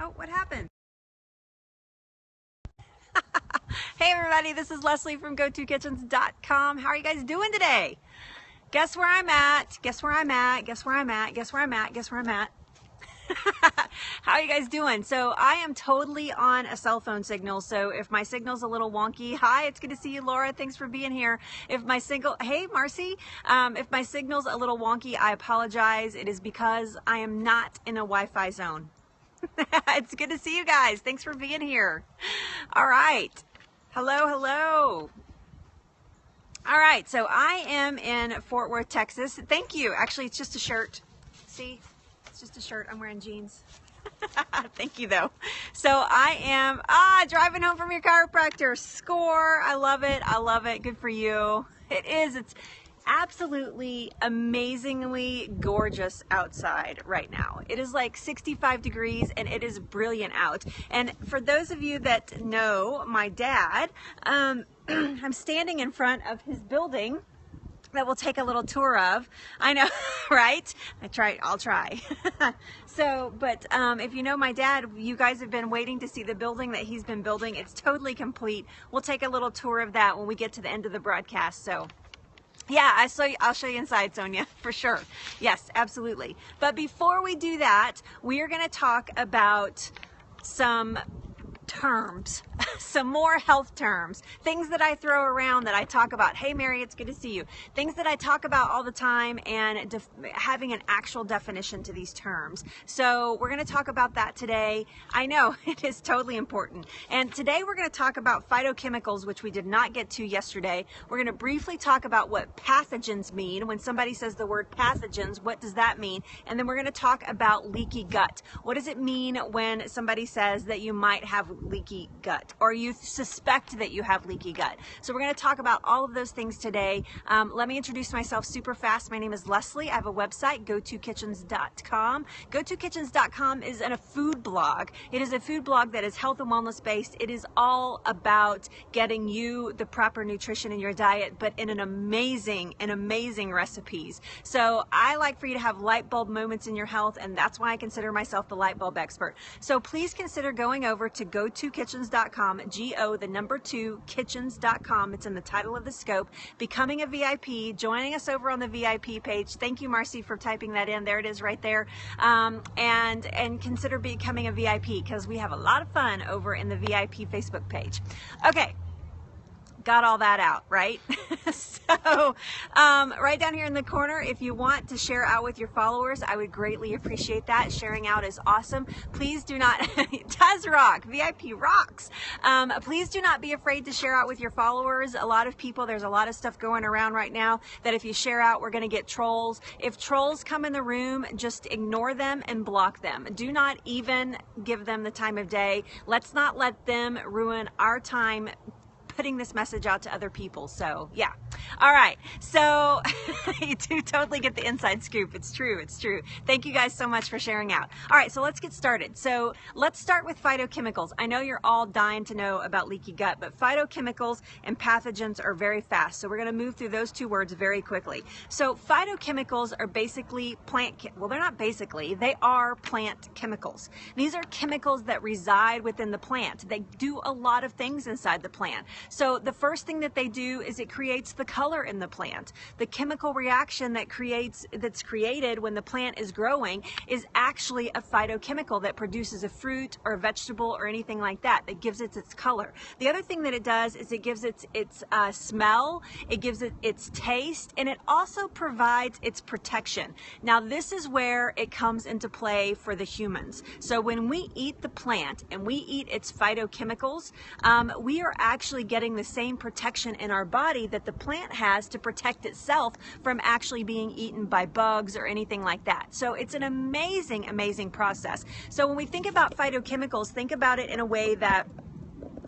Oh, what happened? Hey everybody, this is Leslie from GoToKitchens.com. How are you guys doing today? Guess where I'm at? Guess where I'm at? Guess where I'm at? Guess where I'm at? Guess where I'm at? How are you guys doing? So I am totally on a cell phone signal. So if my signal's a little wonky, hi, it's good to see you, Laura. Thanks for being here. If my signal, hey, Marcy, if my signal's a little wonky, I apologize. It is because I am not in a Wi-Fi zone. It's good to see you guys. Thanks for being here. All right. Hello, hello. All right, so I am in Fort Worth, Texas. Thank you. Actually, it's just a shirt. See, it's just a shirt. I'm wearing jeans. Thank you, though. So I am driving home from your chiropractor. Score. I love it. I love it. Good for you. It is. It's absolutely amazingly gorgeous outside right now. It is like 65 degrees and it is brilliant out. And for those of you that know my dad, I'm standing in front of his building that we'll take a little tour of. I know, right? I'll try. So, but if you know my dad, you guys have been waiting to see the building that he's been building. It's totally complete. We'll take a little tour of that when we get to the end of the broadcast. So yeah, I'll show you inside, Sonia, for sure. Yes, absolutely. But before we do that, we are going to talk about some terms, some more health terms, things that I throw around that I talk about. Hey, Mary, it's good to see you. Things that I talk about all the time and having an actual definition to these terms. So we're going to talk about that today. I know it is totally important. And today we're going to talk about phytochemicals, which we did not get to yesterday. We're going to briefly talk about what pathogens mean. When somebody says the word pathogens, what does that mean? And then we're going to talk about leaky gut. What does it mean when somebody says that you might have leaky gut or you suspect that you have leaky gut? So we're going to talk about all of those things today. Let me introduce myself super fast. My name is Leslie. I have a website, GoToKitchens.com. GoToKitchens.com is a food blog. It is a food blog that is health and wellness based. It is all about getting you the proper nutrition in your diet, but in an amazing recipes. So I like for you to have light bulb moments in your health, and that's why I consider myself the light bulb expert. So please consider going over to GoToKitchens.com, Kitchens.com. It's in the title of the scope. Becoming a VIP, joining us over on the VIP page. Thank you, Marcy, for typing that in. There it is right there. And consider becoming a VIP because we have a lot of fun over in the VIP Facebook page. Okay. Got all that out, right? So right down here in the corner, if you want to share out with your followers, I would greatly appreciate that. Sharing out is awesome. Please do not, it does rock, VIP rocks. Please do not be afraid to share out with your followers. A lot of people, there's a lot of stuff going around right now that if you share out, we're going to get trolls. If trolls come in the room, just ignore them and block them. Do not even give them the time of day. Let's not let them ruin our time putting this message out to other people. So yeah. All right. So you do totally get the inside scoop. It's true. It's true. Thank you guys so much for sharing out. All right. So let's get started. So let's start with phytochemicals. I know you're all dying to know about leaky gut, but phytochemicals and pathogens are very fast. So we're going to move through those two words very quickly. So phytochemicals are basically well, they're not basically, they are plant chemicals. These are chemicals that reside within the plant. They do a lot of things inside the plant. So the first thing that they do is it creates the color in the plant. The chemical reaction that's created when the plant is growing is actually a phytochemical that produces a fruit or a vegetable or anything like that gives it its color. The other thing that it does is it gives it its smell, it gives it its taste, and it also provides its protection. Now this is where it comes into play for the humans. So when we eat the plant and we eat its phytochemicals, we are actually getting the same protection in our body that the plant has to protect itself from actually being eaten by bugs or anything like that. So it's an amazing process. So when we think about phytochemicals, think about it in a way that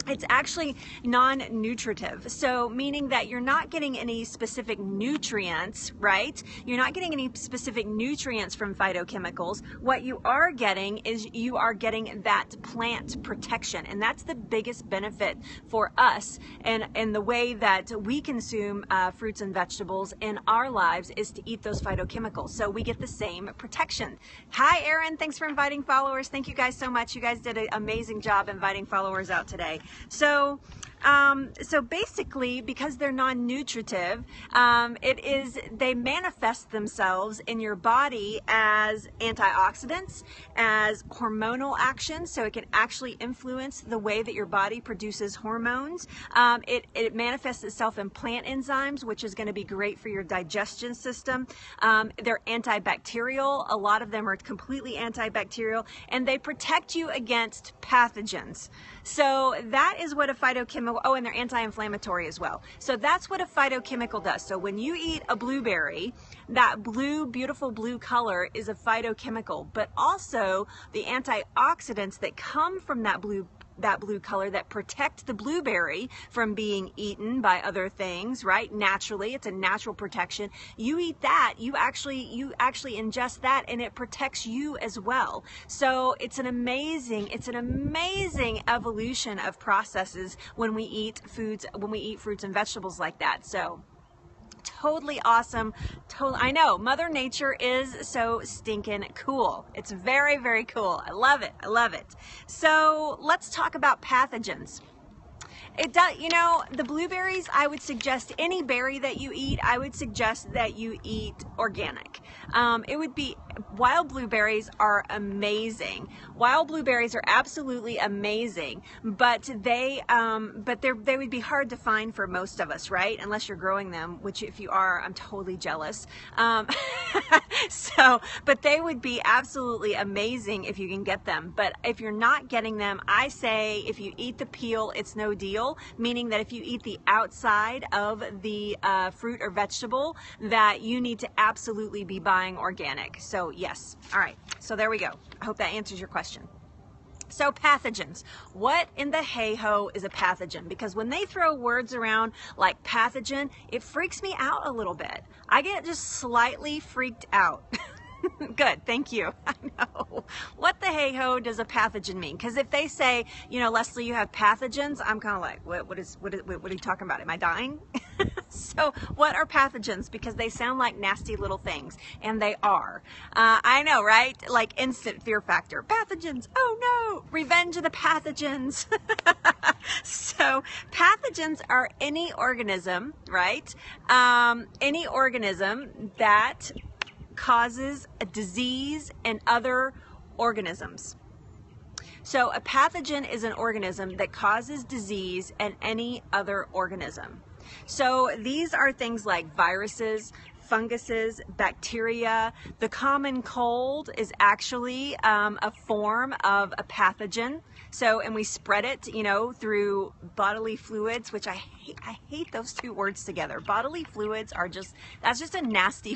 it's actually non-nutritive. So meaning that you're not getting any specific nutrients, right? You're not getting any specific nutrients from phytochemicals. What you are getting is you are getting that plant protection. And that's the biggest benefit for us and the way that we consume fruits and vegetables in our lives is to eat those phytochemicals. So we get the same protection. Hi, Erin. Thanks for inviting followers. Thank you guys so much. You guys did an amazing job inviting followers out today. So basically, because they're non-nutritive, they manifest themselves in your body as antioxidants, as hormonal action. So it can actually influence the way that your body produces hormones. It manifests itself in plant enzymes, which is going to be great for your digestion system. They're antibacterial. A lot of them are completely antibacterial, and they protect you against pathogens. So that is what a phytochemical, oh, and they're anti-inflammatory as well. So that's what a phytochemical does. So when you eat a blueberry, that blue, beautiful blue color is a phytochemical, but also the antioxidants that come from that blue color that protect the blueberry from being eaten by other things, right? Naturally, it's a natural protection. You eat that, you actually ingest that, and it protects you as well. So it's an amazing evolution of processes when we eat fruits and vegetables like that. So totally awesome. I know Mother Nature is so stinking cool. It's very, very cool. I love it. I love it. So let's talk about pathogens. It does, you know, the blueberries, I would suggest any berry that you eat, I would suggest that you eat organic. It would be, wild blueberries are amazing. Wild blueberries are absolutely amazing, but they would be hard to find for most of us, right? Unless you're growing them, which if you are, I'm totally jealous. But they would be absolutely amazing if you can get them. But if you're not getting them, I say if you eat the peel, it's no deal. Meaning that if you eat the outside of the fruit or vegetable, that you need to absolutely be buying organic. So yes. All right. So there we go. I hope that answers your question. So pathogens. What in the hey-ho is a pathogen? Because when they throw words around like pathogen, it freaks me out a little bit. I get just slightly freaked out. Good, thank you. I know. What the hey-ho does a pathogen mean? Because if they say, you know, Leslie, you have pathogens, I'm kind of like, what are you talking about? Am I dying? So what are pathogens? Because they sound like nasty little things, and they are. I know, right? Like instant fear factor. Pathogens, oh no, revenge of the pathogens. So pathogens are any organism, right? Any organism that causes a disease in other organisms. So a pathogen is an organism that causes disease in any other organism. So these are things like viruses, funguses, bacteria. The common cold is actually a form of a pathogen. So, and we spread it, you know, through bodily fluids, which I hate those two words together. Bodily fluids are just, that's just a nasty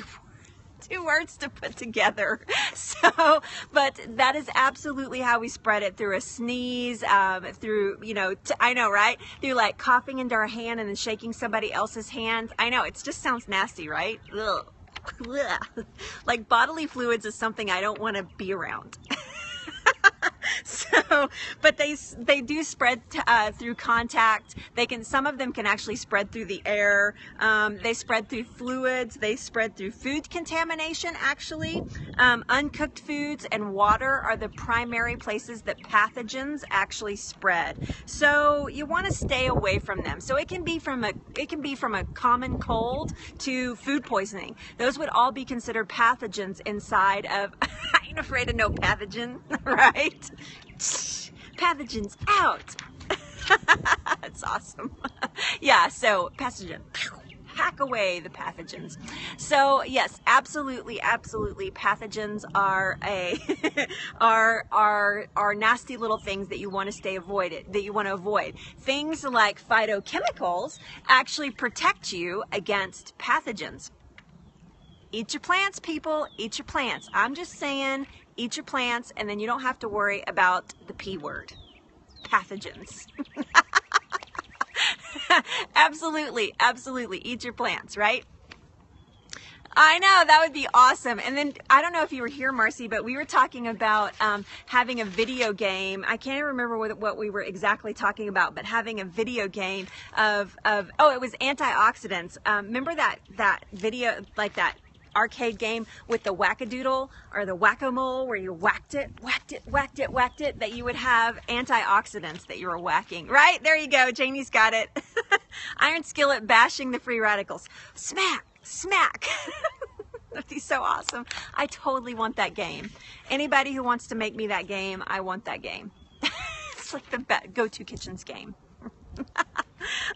two words to put together. So, but that is absolutely how we spread it, through a sneeze, through, you know, I know, right? Through like coughing into our hand and then shaking somebody else's hand. I know, it just sounds nasty, right? Ugh. Like bodily fluids is something I don't want to be around. So, but they do spread through contact. Some of them can actually spread through the air. They spread through fluids. They spread through food contamination, actually. Uncooked foods and water are the primary places that pathogens actually spread. So you want to stay away from them. So it can be from a common cold to food poisoning. Those would all be considered pathogens inside of, I ain't afraid of no pathogen, right? Pathogens out. That's awesome. Yeah, so pathogen. Hack away the pathogens. So yes, absolutely, pathogens are are nasty little things that you want to avoid. Things like phytochemicals actually protect you against pathogens. Eat your plants, people. Eat your plants. I'm just saying, eat your plants, and then you don't have to worry about the P word. Pathogens. Absolutely, absolutely. Eat your plants, right? I know, that would be awesome. And then, I don't know if you were here, Marcy, but we were talking about having a video game. I can't remember what we were exactly talking about, but having a video game of oh, it was antioxidants. Remember that video, like that arcade game with the wackadoodle or the whack-a-mole where you whacked it, that you would have antioxidants that you were whacking, right? There you go. Janie's got it. Iron skillet bashing the free radicals. Smack. Smack. That'd be so awesome. I totally want that game. Anybody who wants to make me that game, I want that game. It's like the go-to kitchens game.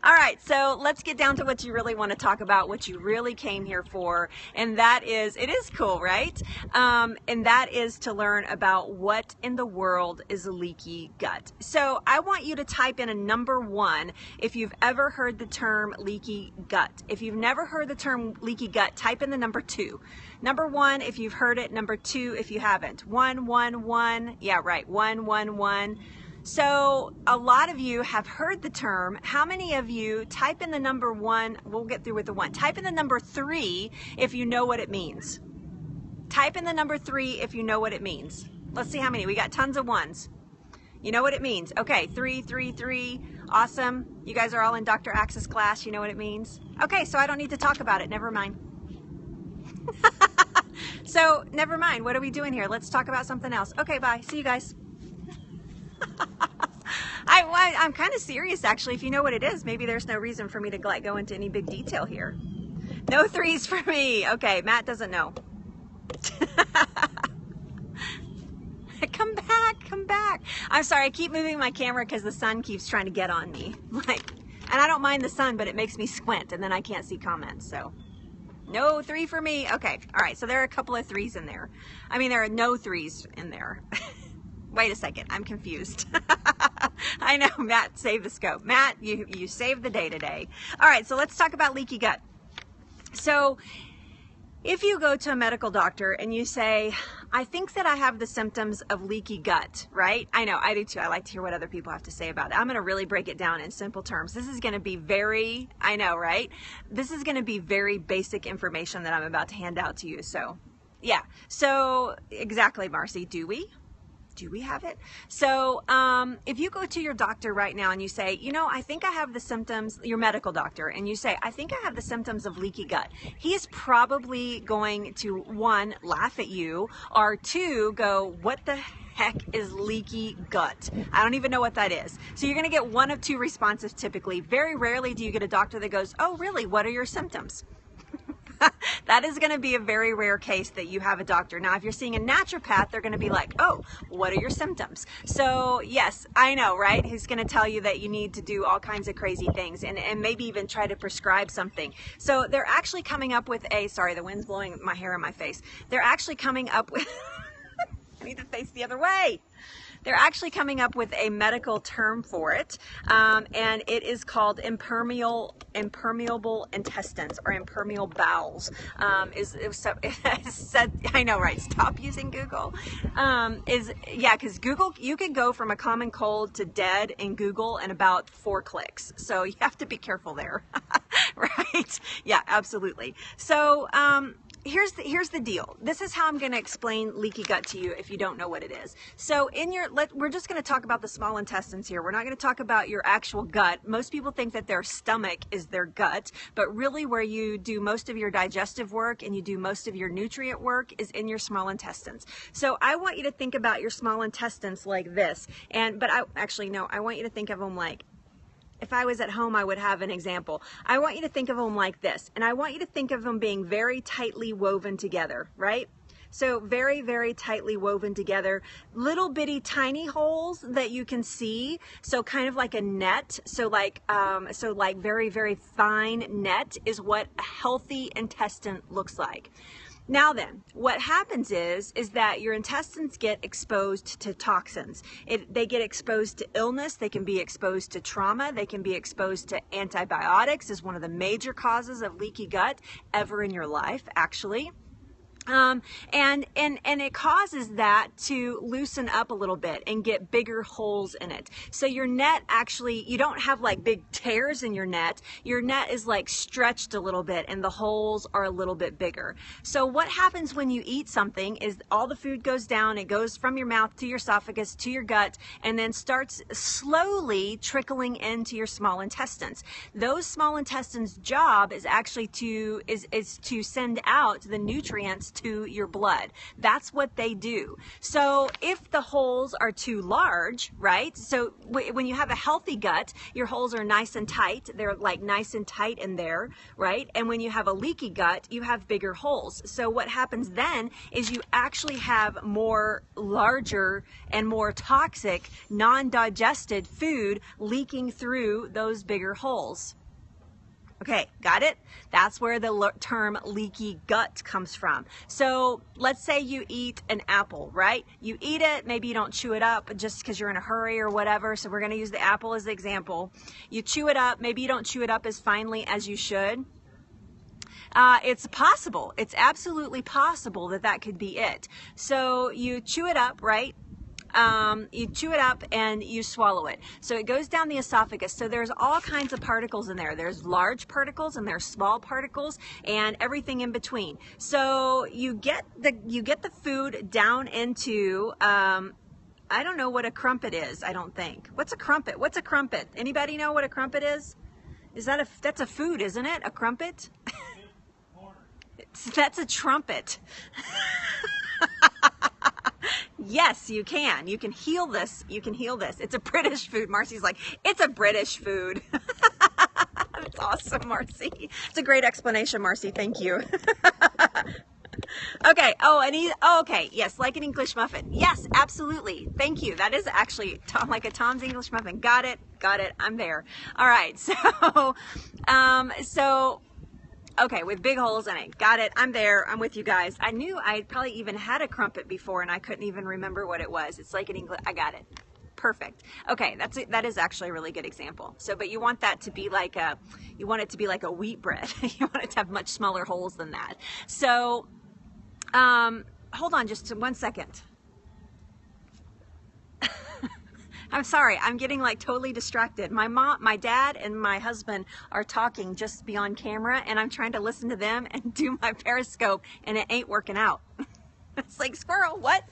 All right, so let's get down to what you really want to talk about, what you really came here for, and that is, it is cool, right? And that is to learn about what in the world is a leaky gut. So I want you to type in a number 1 if you've ever heard the term leaky gut. If you've never heard the term leaky gut, type in the number 2. Number 1 if you've heard it, number 2 if you haven't. 1, 1, 1, yeah, right, 1, 1, 1. So a lot of you have heard the term. How many of you type in the number 1? We'll get through with the 1. Type in the number 3 if you know what it means. Type in the number 3 if you know what it means. Let's see how many. We got tons of 1s. You know what it means. Okay, 3, 3, 3. Awesome. You guys are all in Dr. Axe's class. You know what it means. Okay, so I don't need to talk about it. Never mind. So never mind. What are we doing here? Let's talk about something else. Okay, bye. See you guys. I'm kind of serious, actually. If you know what it is, maybe there's no reason for me to go into any big detail here. No 3s for me. Okay, Matt doesn't know. Come back, come back. I'm sorry, I keep moving my camera because the sun keeps trying to get on me. And I don't mind the sun, but it makes me squint, and then I can't see comments, so. No 3 for me. Okay, all right, so there are a couple of 3s in there. I mean, there are no 3s in there. Wait a second, I'm confused. I know, Matt saved the scope. Matt, you saved the day today. All right, so let's talk about leaky gut. So if you go to a medical doctor and you say, I think that I have the symptoms of leaky gut, right? I know, I do too. I like to hear what other people have to say about it. I'm going to really break it down in simple terms. This is going to be very, I know, right? This is going to be very basic information that I'm about to hand out to you. So, yeah. So, exactly, Marcy, do we? Do we have it? So if you go to your doctor right now and you say, you know, I think I have the symptoms, your medical doctor, and you say, I think I have the symptoms of leaky gut, he is probably going to, 1, laugh at you, or 2, go, what the heck is leaky gut? I don't even know what that is. So you're going to get 1 of 2 responses typically. Very rarely do you get a doctor that goes, oh, really? What are your symptoms? That is going to be a very rare case that you have a doctor. Now, if you're seeing a naturopath, they're going to be like, oh, what are your symptoms? So yes, I know, right? He's going to tell you that you need to do all kinds of crazy things and maybe even try to prescribe something. So they're actually coming up with sorry, the wind's blowing my hair in my face. They're actually coming up with, I need to face the other way. They're actually coming up with a medical term for it, and it is called impermeable intestines or impermeable bowels. I know, right? Stop using Google. Because Google, you can go from a common cold to dead in Google in about 4 clicks. So you have to be careful there, right? Yeah, absolutely. So, here's the deal. This is how I'm going to explain leaky gut to you if you don't know what it is. So we're just going to talk about the small intestines here. We're not going to talk about your actual gut. Most people think that their stomach is their gut, but really where you do most of your digestive work and you do most of your nutrient work is in your small intestines. So I want you to think about your small intestines like this. But I want you to think of them like, if I was at home, I would have an example. I want you to think of them like this, and I want you to think of them being very tightly woven together, right? So very, very tightly woven together, little bitty tiny holes that you can see. So kind of like a net. So like very, very fine net is what a healthy intestine looks like. Now then, what happens is that your intestines get exposed to toxins. They get exposed to illness. They can be exposed to trauma. They can be exposed to antibiotics is one of the major causes of leaky gut ever in your life, actually. And it causes that to loosen up a little bit and get bigger holes in it. So your net actually, you don't have like big tears in your net. Your net is like stretched a little bit and the holes are a little bit bigger. So what happens when you eat something is all the food goes down, it goes from your mouth to your esophagus to your gut, and then starts slowly trickling into your small intestines. Those small intestines' job is actually to send out the nutrients to your blood. That's what they do. So if the holes are too large, right? So when you have a healthy gut, your holes are nice and tight. They're like nice and tight in there, right? And when you have a leaky gut, you have bigger holes. So what happens then is you actually have more larger and more toxic, non-digested food leaking through those bigger holes. Okay, got it? That's where the term leaky gut comes from. So let's say you eat an apple, right? You eat it, maybe you don't chew it up just because you're in a hurry or whatever. So we're going to use the apple as the example. You chew it up, maybe you don't chew it up as finely as you should. It's possible. It's absolutely possible that that could be it. So you chew it up, right? You chew it up and you swallow it. So it goes down the esophagus. So there's all kinds of particles in there. There's large particles and there's small particles and everything in between. So you get the food down into, I don't know what a crumpet is, I don't think. What's a crumpet? What's a crumpet? Anybody know what a crumpet is? That's a food, isn't it? A crumpet? That's a trumpet. Yes, you can. You can heal this. You can heal this. It's a British food. Marcy's like, it's a British food. That's awesome, Marcy. It's a great explanation, Marcy. Thank you. Okay. Okay. Yes, like an English muffin. Yes, absolutely. Thank you. That is actually like a Tom's English muffin. Got it. Got it. I'm there. All right. Okay, with big holes in it. Got it. I'm there. I'm with you guys. I knew I probably even had a crumpet before and I couldn't even remember what it was. It's like an English. I got it. Perfect. Okay, that is actually a really good example. So, but you want that to be like you want it to be like a wheat bread. You want it to have much smaller holes than that. So, hold on just 1 second. I'm sorry, I'm getting like totally distracted. My mom, my dad, and my husband are talking just beyond camera, and I'm trying to listen to them and do my Periscope, and it ain't working out. It's like, squirrel, what?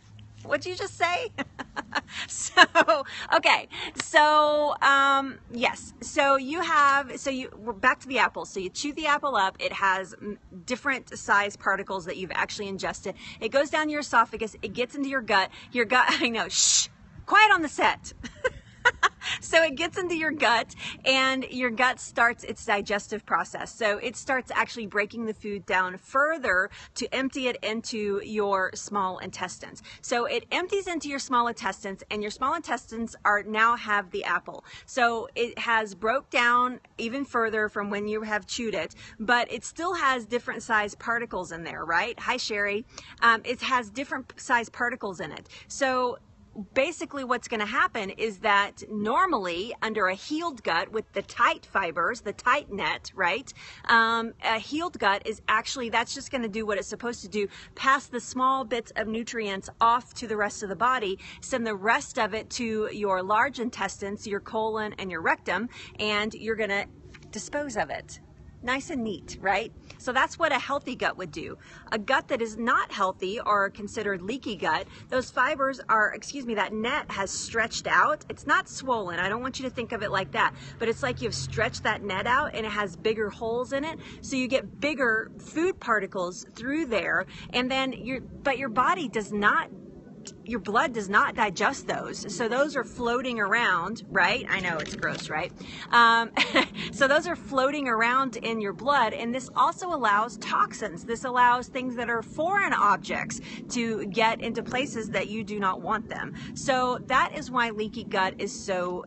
What'd you just say? Okay. Yes. We're back to the apple. So you chew the apple up. It has different size particles that you've actually ingested. It goes down your esophagus. It gets into your gut. I know, shh. Quiet on the set. So it gets into your gut and your gut starts its digestive process. So it starts actually breaking the food down further to empty it into your small intestines. So it empties into your small intestines and your small intestines now have the apple. So it has broke down even further from when you have chewed it, but it still has different size particles in there, right? Hi, Sherry. It has different size particles in it. So basically what's going to happen is that normally under a healed gut with the tight fibers, the tight net, right? A healed gut is actually, that's just going to do what it's supposed to do, pass the small bits of nutrients off to the rest of the body, send the rest of it to your large intestines, your colon and your rectum, and you're going to dispose of it. Nice and neat, right? So that's what a healthy gut would do. A gut that is not healthy or considered leaky gut, those fibers are, that net has stretched out. It's not swollen. I don't want you to think of it like that, but it's like you've stretched that net out and it has bigger holes in it. So you get bigger food particles through there, and then your body does not, your blood does not digest those. So those are floating around, right? I know it's gross, right? So those are floating around in your blood, and this also allows toxins. This allows things that are foreign objects to get into places that you do not want them. So that is why leaky gut is so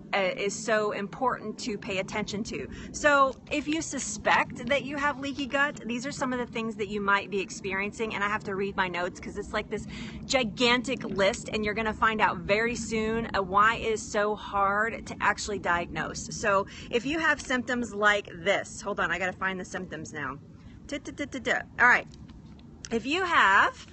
important to pay attention to. So if you suspect that you have leaky gut, these are some of the things that you might be experiencing, and I have to read my notes because it's like this gigantic list, and you're going to find out very soon why it is so hard to actually diagnose. So if you have symptoms like this, hold on, I got to find the symptoms now. All right. if you have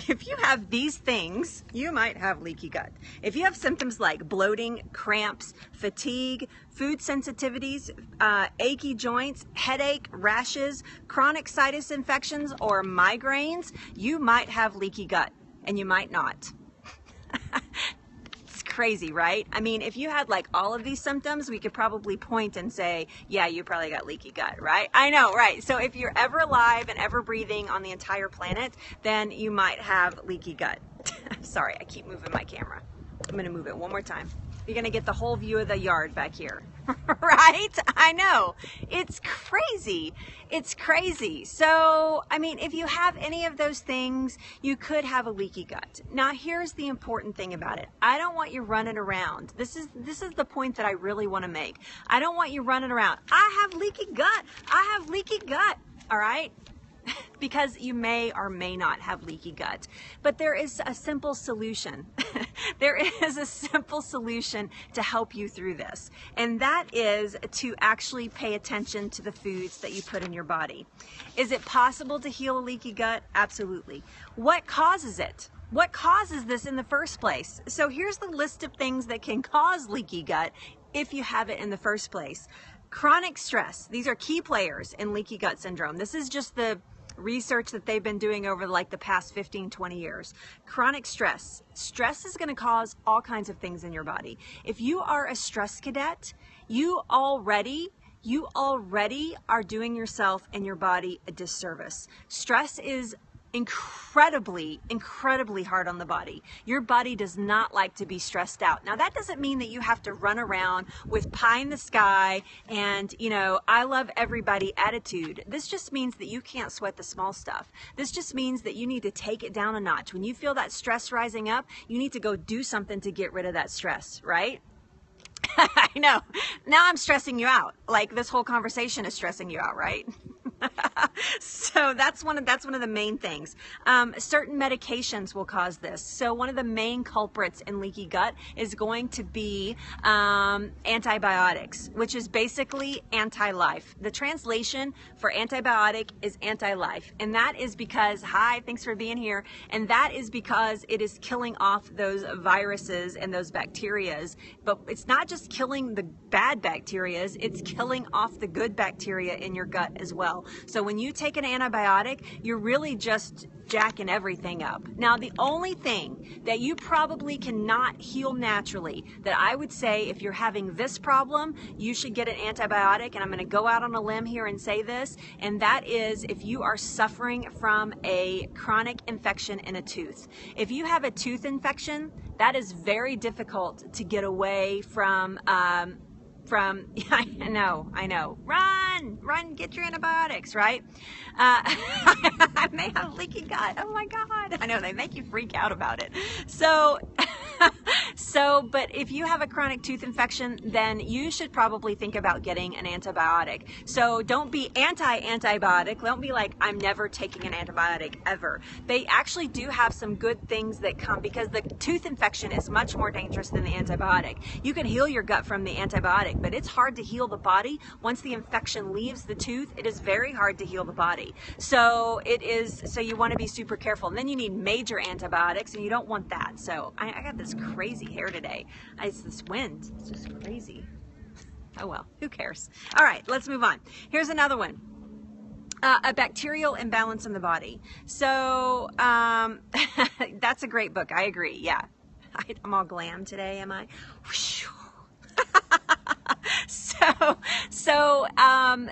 if you have these things, you might have leaky gut. If you have symptoms like bloating, cramps, fatigue, food sensitivities, achy joints, headache, rashes, chronic sinus infections, or migraines, you might have leaky gut, and you might not. Crazy, right? I mean, if you had like all of these symptoms, we could probably point and say, yeah, you probably got leaky gut, right? I know, right? So if you're ever alive and ever breathing on the entire planet, then you might have leaky gut. Sorry, I keep moving my camera. I'm going to move it one more time. You're going to get the whole view of the yard back here, right? I know. It's crazy. It's crazy. So, I mean, if you have any of those things, you could have a leaky gut. Now, here's the important thing about it. I don't want you running around. This is the point that I really want to make. I don't want you running around. I have leaky gut. I have leaky gut. All right? Because you may or may not have leaky gut. But there is a simple solution. There is a simple solution to help you through this. And that is to actually pay attention to the foods that you put in your body. Is it possible to heal a leaky gut? Absolutely. What causes it? What causes this in the first place? So here's the list of things that can cause leaky gut if you have it in the first place. Chronic stress. These are key players in leaky gut syndrome. This is just the research that they've been doing over like the past 15, 20 years. Chronic stress. Stress is going to cause all kinds of things in your body. If you are a stress cadet, you already are doing yourself and your body a disservice. Stress is incredibly hard on the body. Your body does not like to be stressed out. Now, that doesn't mean that you have to run around with pie in the sky and, you know, I love everybody attitude. This just means that you can't sweat the small stuff. This just means that you need to take it down a notch. When you feel that stress rising up, you need to go do something to get rid of that stress, right? I know. Now I'm stressing you out. Like this whole conversation is stressing you out, right? So that's one of the main things. Certain medications will cause this. So one of the main culprits in leaky gut is going to be antibiotics, which is basically anti-life. The translation for antibiotic is anti-life, and that is because, hi, thanks for being here, and that is because it is killing off those viruses and those bacterias. But it's not just killing the bad bacterias, it's killing off the good bacteria in your gut as well. So when you take an antibiotic, you're really just jacking everything up. Now, the only thing that you probably cannot heal naturally that I would say if you're having this problem, you should get an antibiotic, and I'm going to go out on a limb here and say this, and that is if you are suffering from a chronic infection in a tooth. If you have a tooth infection, that is very difficult to get away from, I know, run, get your antibiotics, right? I may have leaky gut. Oh my God. I know, they make you freak out about it. But if you have a chronic tooth infection, then you should probably think about getting an antibiotic. So don't be anti-antibiotic. Don't be like, I'm never taking an antibiotic ever. They actually do have some good things that come, because the tooth infection is much more dangerous than the antibiotic. You can heal your gut from the antibiotic, but it's hard to heal the body. Once the infection leaves the tooth, it is very hard to heal the body. So you want to be super careful. And then you need major antibiotics, and you don't want that. So I got this crazy hair today. It's this wind. It's just crazy. Oh well, who cares? All right, let's move on. Here's another one. A bacterial imbalance in the body. So that's a great book. I agree. Yeah. I'm all glam today, am I? So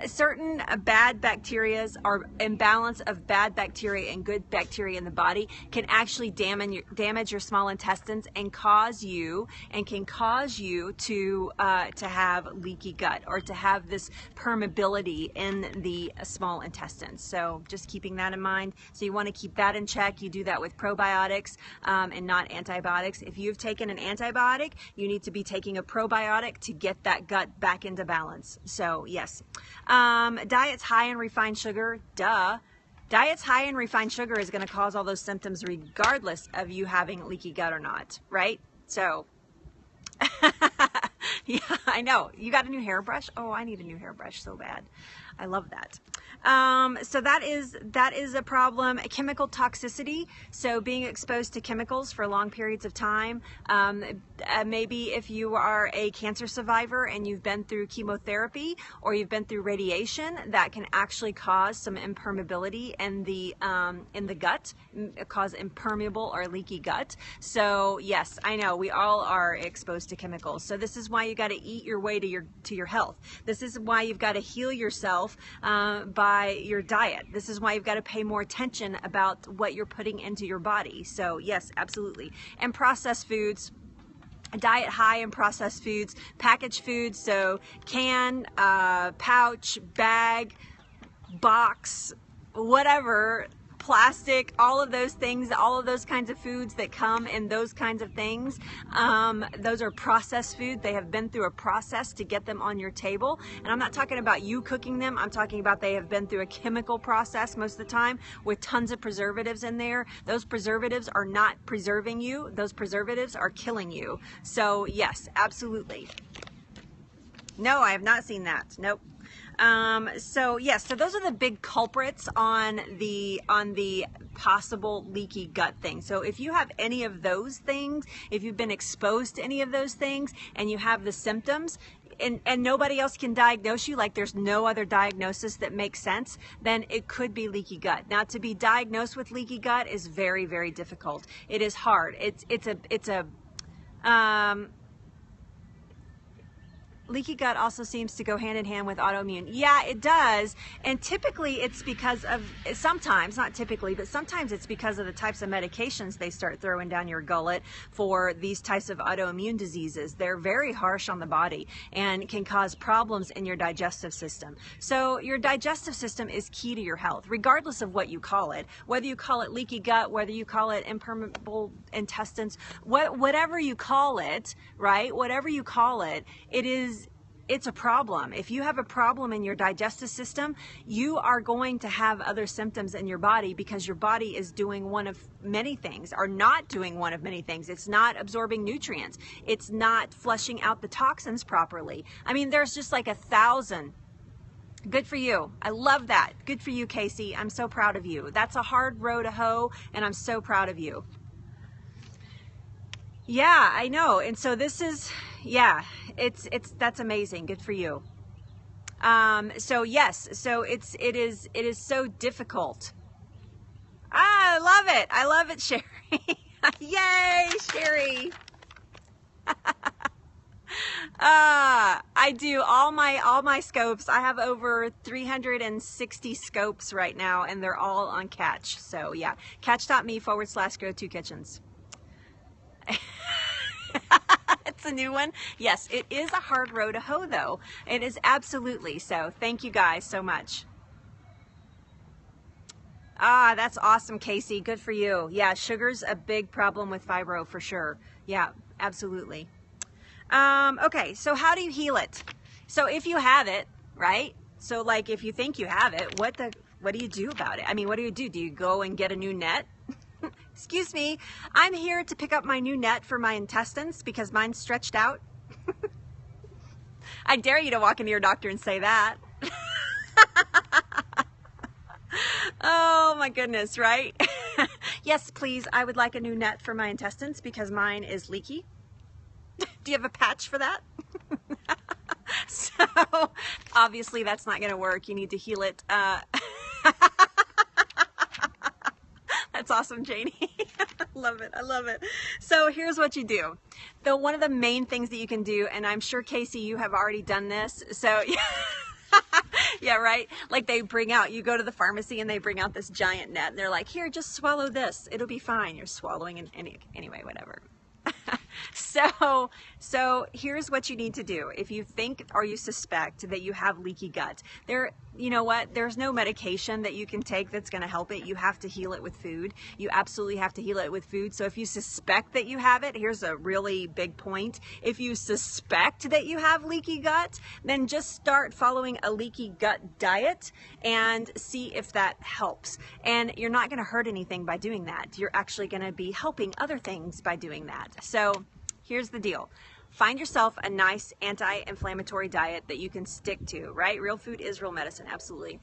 certain bad bacteria or imbalance of bad bacteria and good bacteria in the body can actually damage your small intestines and can cause you to have leaky gut or to have this permeability in the small intestines. So just keeping that in mind. So you want to keep that in check. You do that with probiotics and not antibiotics. If you've taken an antibiotic, you need to be taking a probiotic to get that gut back into balance. So yes. Diets high in refined sugar, duh. Diets high in refined sugar is going to cause all those symptoms regardless of you having leaky gut or not, right? So yeah, I know. You got a new hairbrush? Oh, I need a new hairbrush so bad. I love that. So that is a problem. Chemical toxicity. So being exposed to chemicals for long periods of time. Maybe if you are a cancer survivor and you've been through chemotherapy or you've been through radiation, that can actually cause some impermeability in the gut, cause impermeable or leaky gut. So yes, I know we all are exposed to chemicals. So this is why you got to eat your way to your health. This is why you've got to heal yourself by your diet. This is why you've got to pay more attention about what you're putting into your body. So yes, absolutely. And processed foods. A diet high in processed foods, packaged foods, so can, pouch, bag, box, whatever, plastic, all of those things, all of those kinds of foods that come in those kinds of things, those are processed food. They have been through a process to get them on your table. And I'm not talking about you cooking them. I'm talking about they have been through a chemical process most of the time with tons of preservatives in there. Those preservatives are not preserving you. Those preservatives are killing you. So yes, absolutely. No, I have not seen that. Nope. So yes, so those are the big culprits on the possible leaky gut thing. So if you have any of those things, if you've been exposed to any of those things and you have the symptoms, and nobody else can diagnose you, like there's no other diagnosis that makes sense, then it could be leaky gut. Now, to be diagnosed with leaky gut is very, very difficult. It is hard. Leaky gut also seems to go hand in hand with autoimmune. Yeah, it does. And typically it's because of, sometimes, not typically, but sometimes it's because of the types of medications they start throwing down your gullet for these types of autoimmune diseases. They're very harsh on the body and can cause problems in your digestive system. So your digestive system is key to your health, regardless of what you call it. Whether you call it leaky gut, whether you call it impermeable intestines, whatever you call it, right? Whatever you call it, it's a problem. If you have a problem in your digestive system, you are going to have other symptoms in your body because your body is doing one of many things, or not doing one of many things. It's not absorbing nutrients. It's not flushing out the toxins properly. I mean, there's just like 1,000. Good for you. I love that. Good for you, Casey. I'm so proud of you. That's a hard row to hoe, and I'm so proud of you. Yeah, I know. And so this is, yeah, that's amazing. Good for you. So yes, so it is so difficult. I love it. I love it, Sherry. Yay, Sherry. I do all my scopes. I have over 360 scopes right now, and they're all on Catch. So yeah, catch.me/Grow2Kitchens. It's a new one. Yes, it is a hard row to hoe though. It is absolutely. So thank you guys so much. That's awesome, Casey. Good for you. Yeah, sugar's a big problem with fibro for sure. Yeah, absolutely. Okay, so how do you heal it? So if you have it, right? So like if you think you have it, what do you do about it? I mean, what do you do? Do you go and get a new net? Excuse me, I'm here to pick up my new net for my intestines because mine's stretched out. I dare you to walk into your doctor and say that. Oh my goodness, right? Yes, please, I would like a new net for my intestines because mine is leaky. Do you have a patch for that? So, obviously that's not going to work. You need to heal it. That's awesome, Janie. Love it. I love it. So here's what you do. One of the main things that you can do, and I'm sure, Casey, you have already done this. So yeah, right? Like they bring out, you go to the pharmacy and they bring out this giant net and they're like, here, just swallow this. It'll be fine. You're swallowing it anyway, whatever. So here's what you need to do. If you think or you suspect that you have leaky gut, you know what? There's no medication that you can take that's going to help it. You have to heal it with food. You absolutely have to heal it with food. So if you suspect that you have it, here's a really big point. If you suspect that you have leaky gut, then just start following a leaky gut diet and see if that helps. And you're not going to hurt anything by doing that. You're actually going to be helping other things by doing that. So here's the deal. find yourself a nice anti-inflammatory diet that you can stick to, right? Real food is real medicine, absolutely.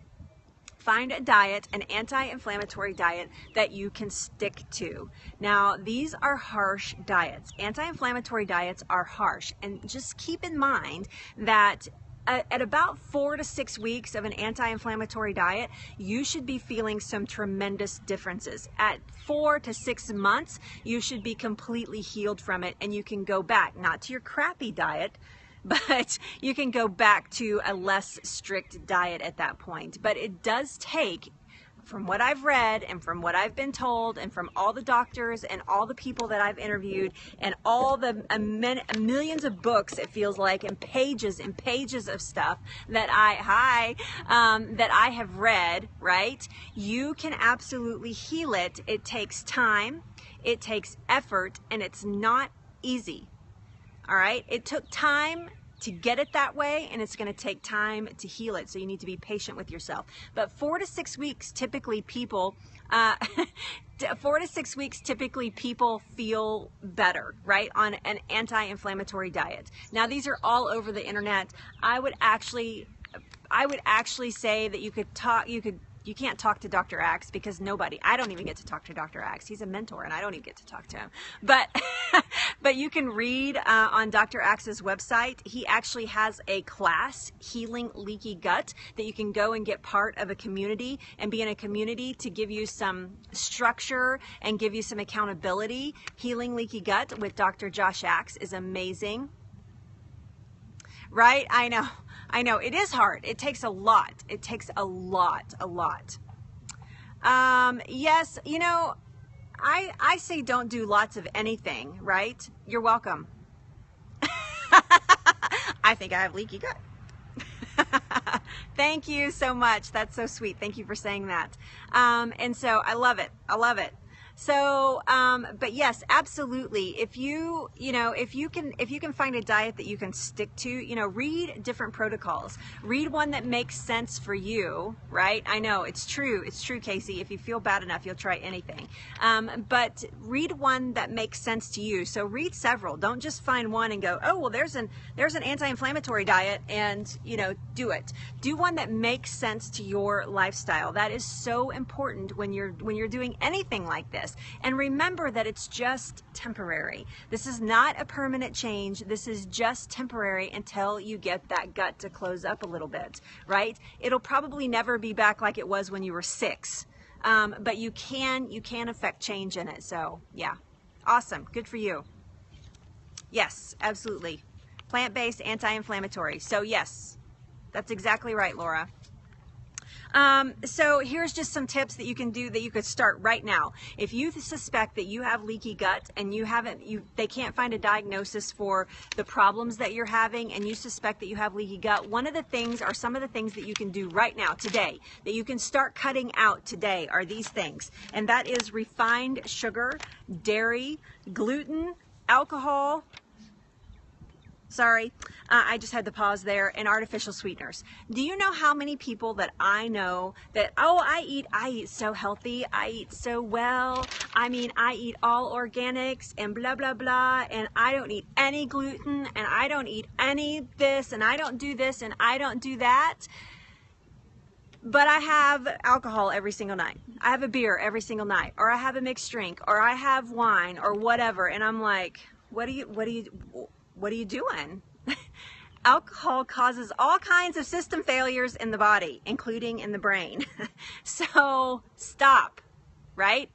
Find a diet, an anti-inflammatory diet that you can stick to. Now, these are harsh diets. Anti-inflammatory diets are harsh. And just keep in mind that at about 4 to 6 weeks of an anti-inflammatory diet, you should be feeling some tremendous differences. At 4 to 6 months, you should be completely healed from it, and you can go back, not to your crappy diet, but you can go back to a less strict diet at that point. But it does take, from what I've read and from what I've been told and from all the doctors and all the people that I've interviewed and all the millions of books, it feels like, and pages of stuff that that I have read, right? You can absolutely heal it. It takes time, it takes effort, and it's not easy. All right, it took time to get it that way, and it's going to take time to heal it. So you need to be patient with yourself. But 4 to 6 weeks, typically people, 4 to 6 weeks, typically people feel better, right, on an anti-inflammatory diet. Now, these are all over the internet. I would actually say that you can't talk to Dr. Axe, because I don't even get to talk to Dr. Axe. He's a mentor and I don't even get to talk to him. But but you can read on Dr. Axe's website. He actually has a class, Healing Leaky Gut, that you can go and get part of a community and be in a community to give you some structure and give you some accountability. Healing Leaky Gut with Dr. Josh Axe is amazing. Right? I know, it is hard. It takes a lot. It takes a lot. Yes, you know, I say don't do lots of anything, right? You're welcome. I think I have leaky gut. Thank you so much. That's so sweet. Thank you for saying that. And so I love it. So, but yes, absolutely. If you can find a diet that you can stick to, read different protocols. Read one that makes sense for you, right? I know it's true. It's true, Casey. If you feel bad enough, you'll try anything. But read one that makes sense to you. So read several. Don't just find one and go, oh, well, there's an anti-inflammatory diet, and, do it. Do one that makes sense to your lifestyle. That is so important when you're doing anything like this. And remember that it's just temporary. This is not a permanent change. This is just temporary until you get that gut to close up a little bit, right? It'll probably never be back like it was when you were 6. But you can affect change in it. So yeah, awesome. Good for you. Yes, absolutely. Plant-based anti-inflammatory. So yes, that's exactly right, Laura. So here's just some tips that you can do that you could start right now. If you suspect that you have leaky gut and they can't find a diagnosis for the problems that you're having, and you suspect that you have leaky gut, some of the things that you can do right now, today, that you can start cutting out today are these things. And that is refined sugar, dairy, gluten, alcohol, sorry, I just had to pause there, and artificial sweeteners. Do you know how many people that I know that, oh, I eat so healthy, I eat so well, I mean, I eat all organics and blah, blah, blah, and I don't eat any gluten, and I don't eat any this, and I don't do this, and I don't do that, but I have alcohol every single night. I have a beer every single night, or I have a mixed drink, or I have wine, or whatever, and I'm like, what are you doing? Alcohol causes all kinds of system failures in the body, including in the brain. So stop, right?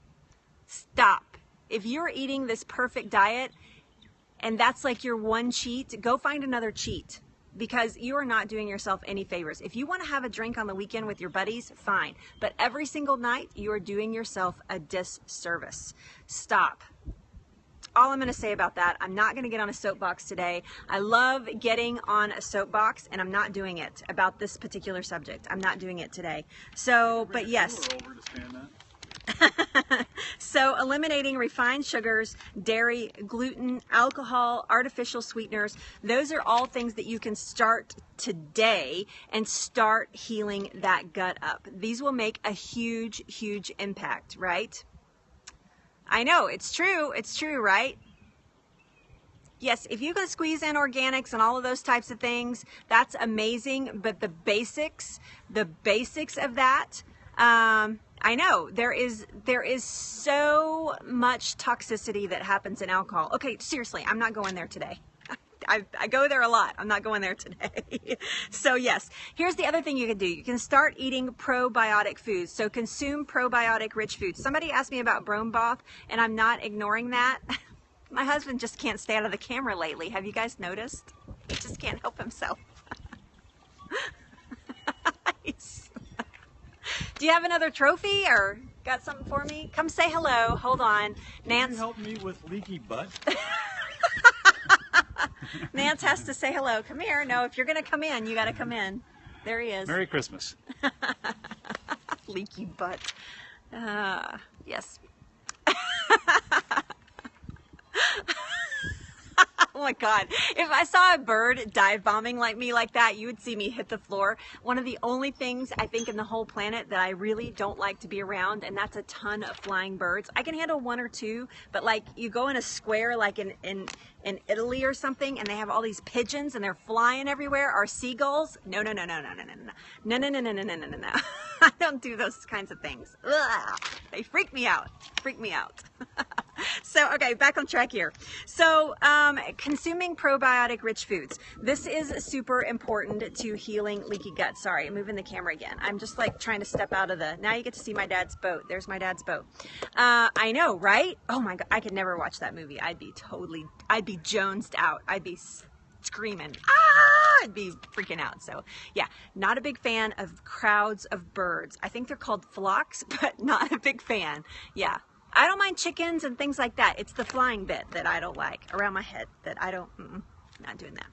Stop. If you're eating this perfect diet and that's like your one cheat, go find another cheat, because you are not doing yourself any favors. If you want to have a drink on the weekend with your buddies, fine. But every single night, you are doing yourself a disservice. Stop. All I'm going to say about that, I'm not going to get on a soapbox today. I love getting on a soapbox, and I'm not doing it about this particular subject. I'm not doing it today. So, but yes. So eliminating refined sugars, dairy, gluten, alcohol, artificial sweeteners, those are all things that you can start today and start healing that gut up. These will make a huge, huge impact, right? I know, it's true, right? Yes, if you can squeeze in organics and all of those types of things, that's amazing. But the basics of that, I know there is so much toxicity that happens in alcohol. Okay, seriously, I'm not going there today. I go there a lot. I'm not going there today. So yes, here's the other thing you can do. You can start eating probiotic foods. So consume probiotic rich foods. Somebody asked me about brome broth, and I'm not ignoring that. My husband just can't stay out of the camera lately. Have you guys noticed? He just can't help himself. Do you have another trophy or got something for me? Come say hello. Hold on. Nance. Can you help me with leaky butt? Nance has to say hello. Come here. No, if you're going to come in, you got to come in. There he is. Merry Christmas. Leaky butt. Yes. Oh my God. If I saw a bird dive bombing like me like that, you would see me hit the floor. One of the only things I think in the whole planet that I really don't like to be around, and that's a ton of flying birds. I can handle one or two, but like you go in a square like in Italy or something, and they have all these pigeons and they're flying everywhere, or seagulls. No. I don't do those kinds of things. Ugh. They freak me out. So, okay, back on track here. So, consuming probiotic rich foods. This is super important to healing leaky gut. Sorry, I'm moving the camera again. I'm just like trying to step out of the, now you get to see my dad's boat. There's my dad's boat. I know, right? Oh my God, I could never watch that movie. I'd be jonesed out. I'd be screaming. I'd be freaking out. So yeah, not a big fan of crowds of birds. I think they're called flocks, but not a big fan. Yeah. I don't mind chickens and things like that. It's the flying bit that I don't like around my head that I don't, not doing that.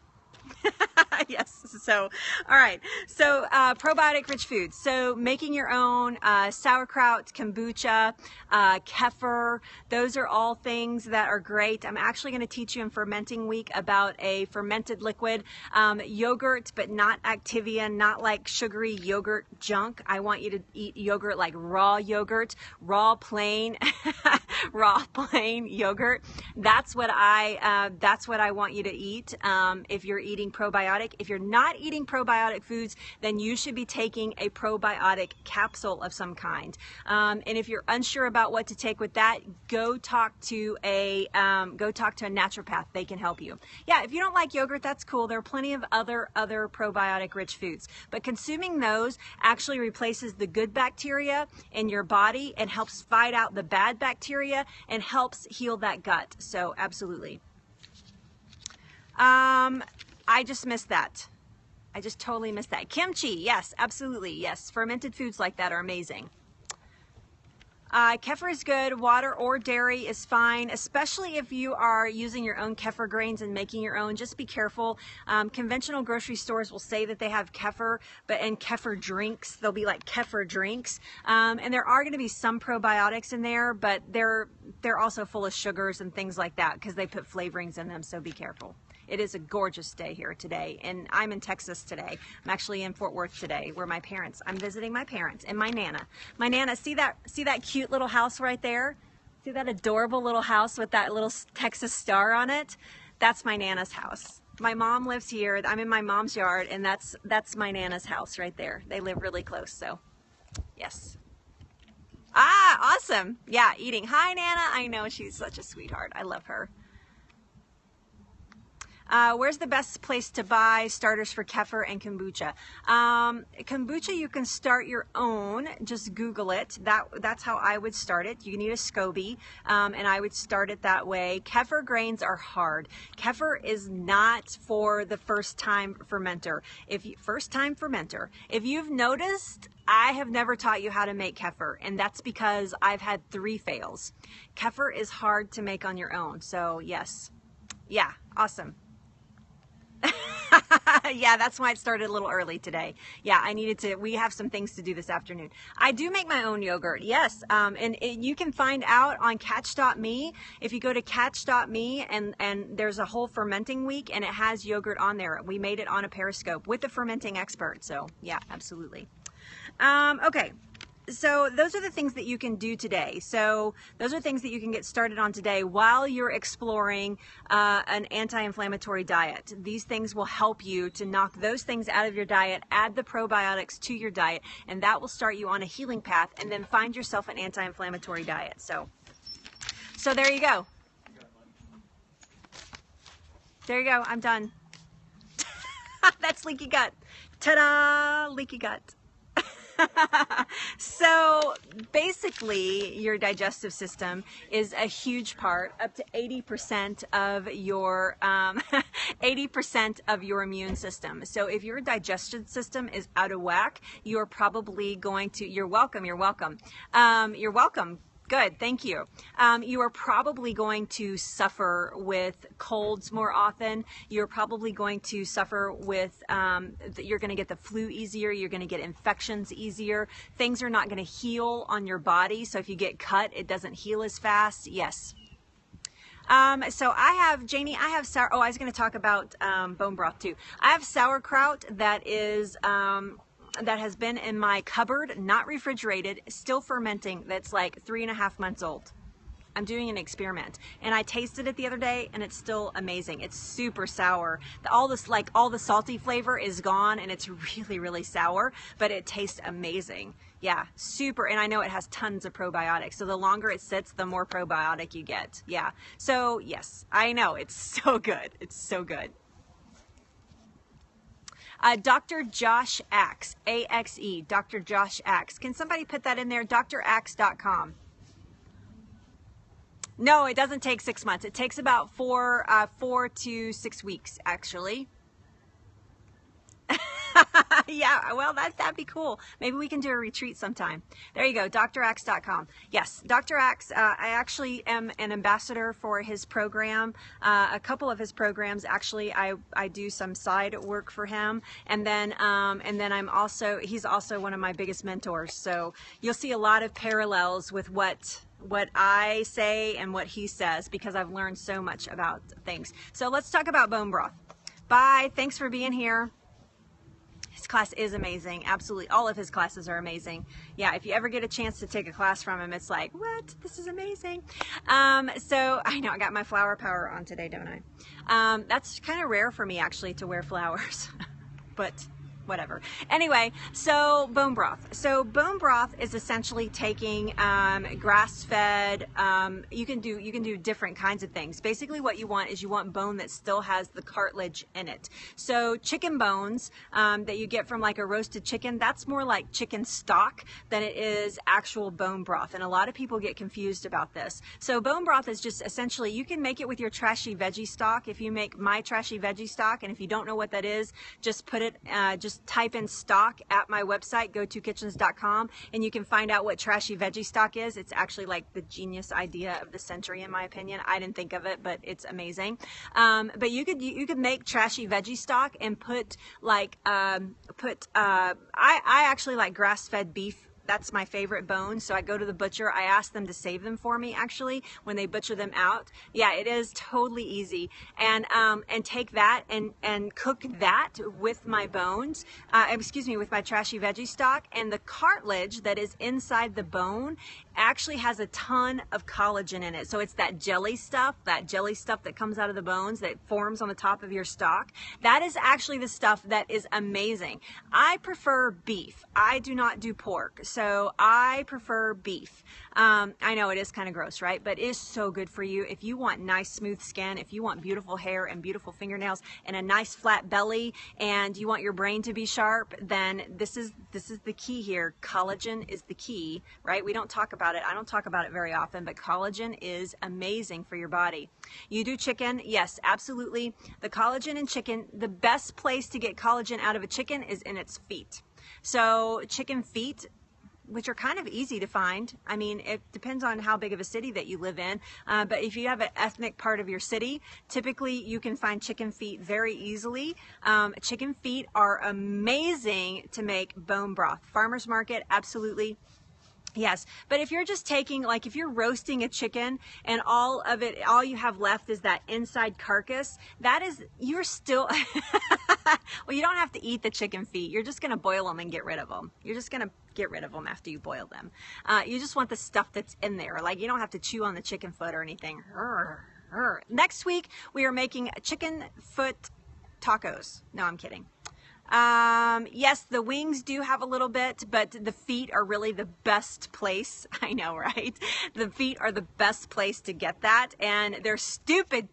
Yes. So, all right. So, probiotic rich foods. So making your own, sauerkraut, kombucha, kefir, those are all things that are great. I'm actually going to teach you in fermenting week about a fermented liquid, yogurt, but not Activia, not like sugary yogurt junk. I want you to eat yogurt like raw yogurt, raw plain yogurt. That's what I want you to eat. If you're eating probiotic. If you're not eating probiotic foods, then you should be taking a probiotic capsule of some kind. And if you're unsure about what to take with that, go talk to a naturopath. They can help you. Yeah, if you don't like yogurt, that's cool. There are plenty of other probiotic rich foods, but consuming those actually replaces the good bacteria in your body and helps fight out the bad bacteria and helps heal that gut. So absolutely. I just missed that. I just totally missed that. Kimchi, yes, absolutely, yes. Fermented foods like that are amazing. Kefir is good. Water or dairy is fine, especially if you are using your own kefir grains and making your own. Just be careful. Conventional grocery stores will say that they have kefir, but in kefir drinks, they'll be like kefir drinks. And there are going to be some probiotics in there, but they're also full of sugars and things like that because they put flavorings in them, so be careful. It is a gorgeous day here today, and I'm in Texas today. I'm actually in Fort Worth today, where I'm visiting my parents and my Nana. My Nana, see that cute little house right there? See that adorable little house with that little Texas star on it? That's my Nana's house. My mom lives here. I'm in my mom's yard, and that's my Nana's house right there. They live really close, so yes. Ah, awesome. Yeah, eating. Hi, Nana. I know, she's such a sweetheart. I love her. Where's the best place to buy starters for kefir and kombucha? Kombucha, you can start your own. Just Google it. That's how I would start it. You need a SCOBY, and I would start it that way. Kefir grains are hard. Kefir is not for the first-time fermenter. If you've noticed, I have never taught you how to make kefir, and that's because I've had 3 fails. Kefir is hard to make on your own, so yes. Yeah, awesome. Yeah, that's why it started a little early today. Yeah, we have some things to do this afternoon. I do make my own yogurt, yes. And you can find out on catch.me. If you go to catch.me and there's a whole fermenting week and it has yogurt on there. We made it on a Periscope with a fermenting expert. So yeah, absolutely. Okay. So those are the things that you can do today. So those are things that you can get started on today while you're exploring an anti-inflammatory diet. These things will help you to knock those things out of your diet, add the probiotics to your diet, and that will start you on a healing path, and then find yourself an anti-inflammatory diet. So there you go. There you go. I'm done. That's Leaky Gut. Ta-da! Leaky Gut. So basically, your digestive system is a huge part, up to 80% of your 80% of your immune system. So if your digestion system is out of whack, you're probably going to. You're welcome. You're welcome. You're welcome. Good, thank you. You are probably going to suffer with colds more often. You're probably going to suffer with, you're going to get the flu easier. You're going to get infections easier. Things are not going to heal on your body. So if you get cut, it doesn't heal as fast. Yes. So Janie, I have sour, I was going to talk about bone broth too. I have sauerkraut that is, that has been in my cupboard, not refrigerated, still fermenting, that's like 3.5 months old. I'm doing an experiment, and I tasted it the other day, and it's still amazing. It's super sour. All the salty flavor is gone, and it's really, really sour, but it tastes amazing. Yeah, super, and I know it has tons of probiotics, so the longer it sits, the more probiotic you get. Yeah, so yes, I know, it's so good. It's so good. Dr. Josh Axe, A-X-E, Dr. Josh Axe. Can somebody put that in there? draxe.com. No, it doesn't take 6 months. It takes about 4 to 6 weeks, actually. Yeah, well, that'd be cool. Maybe we can do a retreat sometime. There you go, draxe.com. Yes, Dr. Axe, I actually am an ambassador for his program. A couple of his programs, actually, I do some side work for him. And then he's also one of my biggest mentors. So you'll see a lot of parallels with what I say and what he says, because I've learned so much about things. So let's talk about bone broth. Bye, thanks for being here. His class is amazing. Absolutely. All of his classes are amazing. Yeah, if you ever get a chance to take a class from him, it's like, what? This is amazing. So I know I got my flower power on today, don't I? That's kind of rare for me, actually, to wear flowers. But whatever. Anyway, so bone broth. So bone broth is essentially taking grass-fed. You can do different kinds of things. Basically, what you want is you want bone that still has the cartilage in it. So chicken bones that you get from like a roasted chicken, that's more like chicken stock than it is actual bone broth. And a lot of people get confused about this. So bone broth is just essentially, you can make it with your trashy veggie stock. If you make my trashy veggie stock, and if you don't know what that is, just put it, just type in stock at my website, go2kitchens.com, and you can find out what trashy veggie stock is. It's actually like the genius idea of the century, in my opinion. I didn't think of it, but it's amazing. But you could make trashy veggie stock and put like I actually like grass-fed beef. That's my favorite bone. So I go to the butcher. I ask them to save them for me, actually, when they butcher them out. Yeah, it is totally easy. And take that and cook that with my bones, with my trashy veggie stock. And the cartilage that is inside the bone actually has a ton of collagen in it. So it's that jelly stuff that comes out of the bones that forms on the top of your stock. That is actually the stuff that is amazing. I prefer beef. I do not do pork. So I prefer beef. I know it is kind of gross, right? But it is so good for you. If you want nice, smooth skin, if you want beautiful hair and beautiful fingernails and a nice flat belly, and you want your brain to be sharp, then this is the key here. Collagen is the key, right? We don't talk about it. I don't talk about it very often, but collagen is amazing for your body. You do chicken? Yes, absolutely. The collagen in chicken, the best place to get collagen out of a chicken is in its feet. So chicken feet, which are kind of easy to find. I mean, it depends on how big of a city that you live in. But if you have an ethnic part of your city, typically you can find chicken feet very easily. Chicken feet are amazing to make bone broth. Farmer's market, absolutely. Yes, but if you're just taking, like if you're roasting a chicken and all you have left is that inside carcass, you're still, well, you don't have to eat the chicken feet. You're just going to boil them and get rid of them. You're just going to get rid of them after you boil them. You just want the stuff that's in there. Like, you don't have to chew on the chicken foot or anything. Next week, we are making chicken foot tacos. No, I'm kidding. Yes, the wings do have a little bit, but the feet are really the best place. I know, right? The feet are the best place to get that, and they're stupid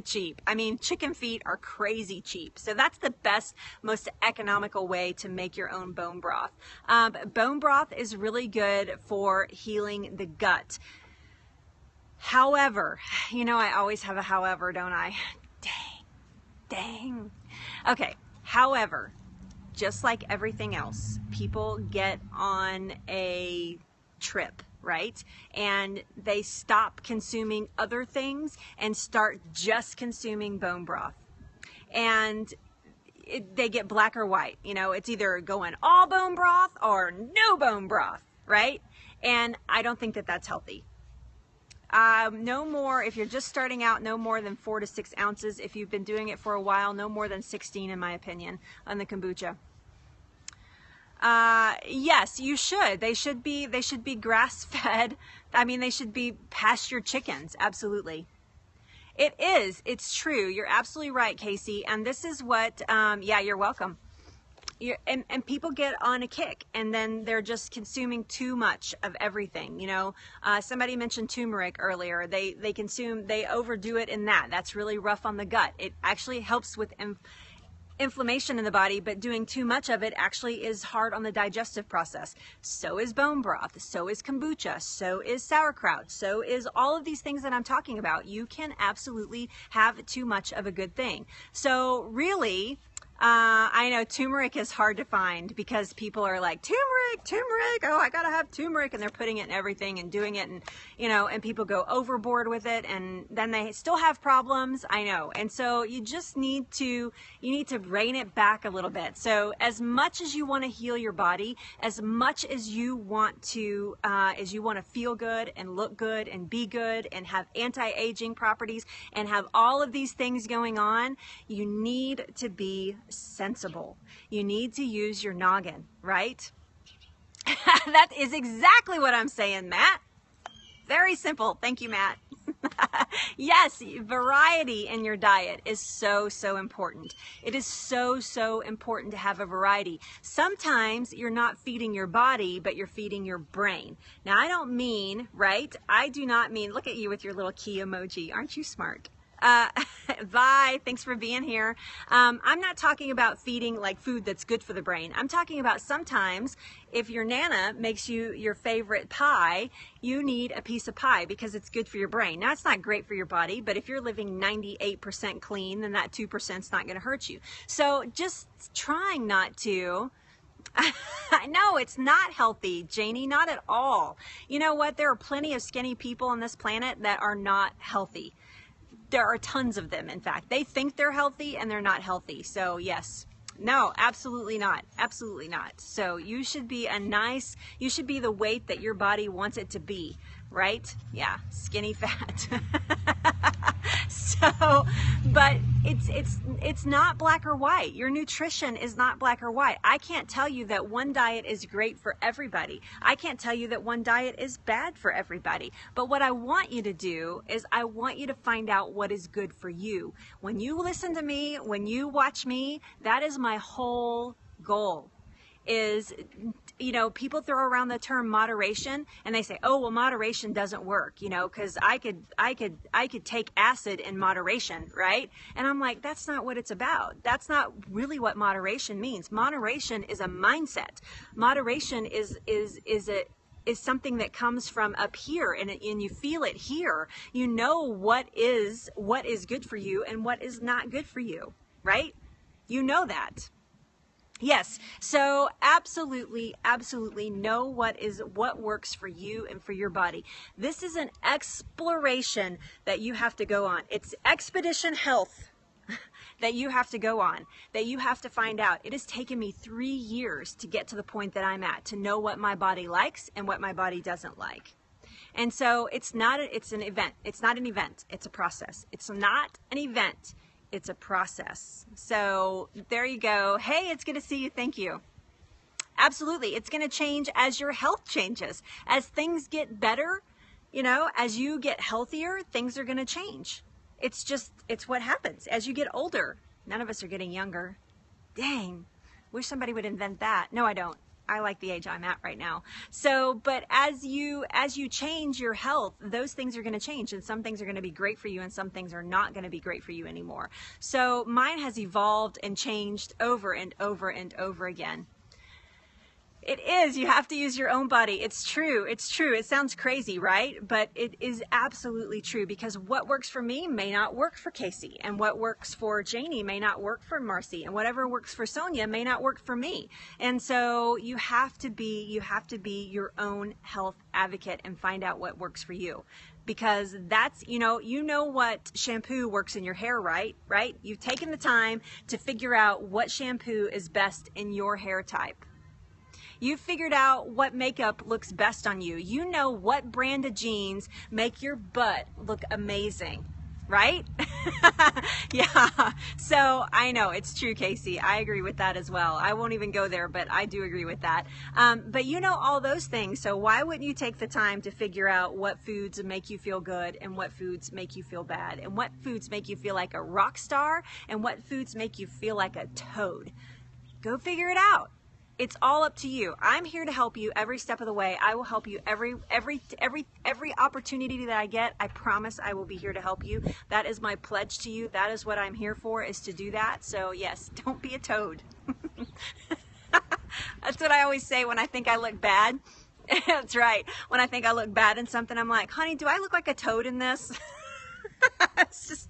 cheap. I mean, chicken feet are crazy cheap. So that's the best, most economical way to make your own bone broth. Bone broth is really good for healing the gut. However, you know, I always have a however, don't I? Dang. Okay. However, just like everything else, people get on a trip, right? And they stop consuming other things and start just consuming bone broth. And they get black or white. You know, it's either going all bone broth or no bone broth, right? And I don't think that that's healthy. No more, if you're just starting out, no more than 4 to 6 ounces. If you've been doing it for a while, no more than 16, in my opinion, on the kombucha. Yes, you should. They should be grass fed. I mean, they should be pasture chickens. Absolutely. It is. It's true. You're absolutely right, Casey. And this is what, yeah, you're welcome. And people get on a kick, and then they're just consuming too much of everything. You know, somebody mentioned turmeric earlier. They overdo it in that. That's really rough on the gut. It actually helps with inflammation in the body, but doing too much of it actually is hard on the digestive process. So is bone broth, so is kombucha, so is sauerkraut, so is all of these things that I'm talking about. You can absolutely have too much of a good thing. So really, I know turmeric is hard to find because people are like, turmeric, oh, I gotta have turmeric, and they're putting it in everything and doing it, and you know, and people go overboard with it, and then they still have problems. I know. And so you just need to rein it back a little bit. So as much as you want to heal your body, as much as you want to feel good and look good and be good and have anti-aging properties and have all of these things going on, you need to be sensible. You need to use your noggin, right? That is exactly what I'm saying, Matt. Very simple. Thank you, Matt. Yes, variety in your diet is so important. It is so important to have a variety. Sometimes you're not feeding your body, but you're feeding your brain. Now, I don't mean, right? I do not mean, look at you with your little key emoji. Aren't you smart? Vi, thanks for being here. I'm not talking about feeding like food that's good for the brain. I'm talking about sometimes if your Nana makes you your favorite pie, you need a piece of pie because it's good for your brain. Now, it's not great for your body, but if you're living 98% clean, then that 2% is not going to hurt you. So just trying not to. No, it's not healthy, Janie, not at all. You know what? There are plenty of skinny people on this planet that are not healthy. There are tons of them, in fact. They think they're healthy and they're not healthy. So yes, no, absolutely not. Absolutely not. So you should be you should be the weight that your body wants it to be, right? Yeah, skinny fat. So, but it's not black or white. Your nutrition is not black or white. I can't tell you that one diet is great for everybody. I can't tell you that one diet is bad for everybody. But what I want you to do is I want you to find out what is good for you. When you listen to me, when you watch me, that is my whole goal. Is, you know, people throw around the term moderation and they say, oh, well, moderation doesn't work, you know, because I could take acid in moderation, right? And I'm like, that's not what it's about. That's not really what moderation means. Moderation is a mindset. Moderation is something that comes from up here, and you feel it here. You know what is good for you and what is not good for you, right? You know that. Yes, so absolutely know what works for you and for your body. This is an exploration that you have to go on. It's expedition health that you have to go on, that you have to find out. It has taken me 3 years to get to the point that I'm at, to know what my body likes and what my body doesn't like. And so it's an event. It's not an event. It's a process. It's not an event. It's a process. So there you go. Hey, it's good to see you. Thank you. Absolutely. It's going to change as your health changes. As things get better, you know, as you get healthier, things are going to change. It's what happens as you get older. None of us are getting younger. Dang. Wish somebody would invent that. No, I don't. I like the age I'm at right now. So, but as you change your health, those things are going to change, and some things are going to be great for you and some things are not going to be great for you anymore. So mine has evolved and changed over and over and over again. It is. You have to use your own body. It's true. It's true. It sounds crazy, right? But it is absolutely true, because what works for me may not work for Casey, and what works for Janie may not work for Marcy, and whatever works for Sonia may not work for me. And so you have to be your own health advocate and find out what works for you. Because that's, you know what shampoo works in your hair, right? You've taken the time to figure out what shampoo is best in your hair type. You've figured out what makeup looks best on you. You know what brand of jeans make your butt look amazing, right? Yeah. So I know it's true, Casey. I agree with that as well. I won't even go there, but I do agree with that. But you know all those things. So why wouldn't you take the time to figure out what foods make you feel good and what foods make you feel bad, and what foods make you feel like a rock star and what foods make you feel like a toad? Go figure it out. It's all up to you. I'm here to help you every step of the way. I will help you every opportunity that I get. I promise I will be here to help you. That is my pledge to you. That is what I'm here for, is to do that. So yes, don't be a toad. That's what I always say when I think I look bad. That's right. When I think I look bad in something, I'm like, honey, do I look like a toad in this? It's just,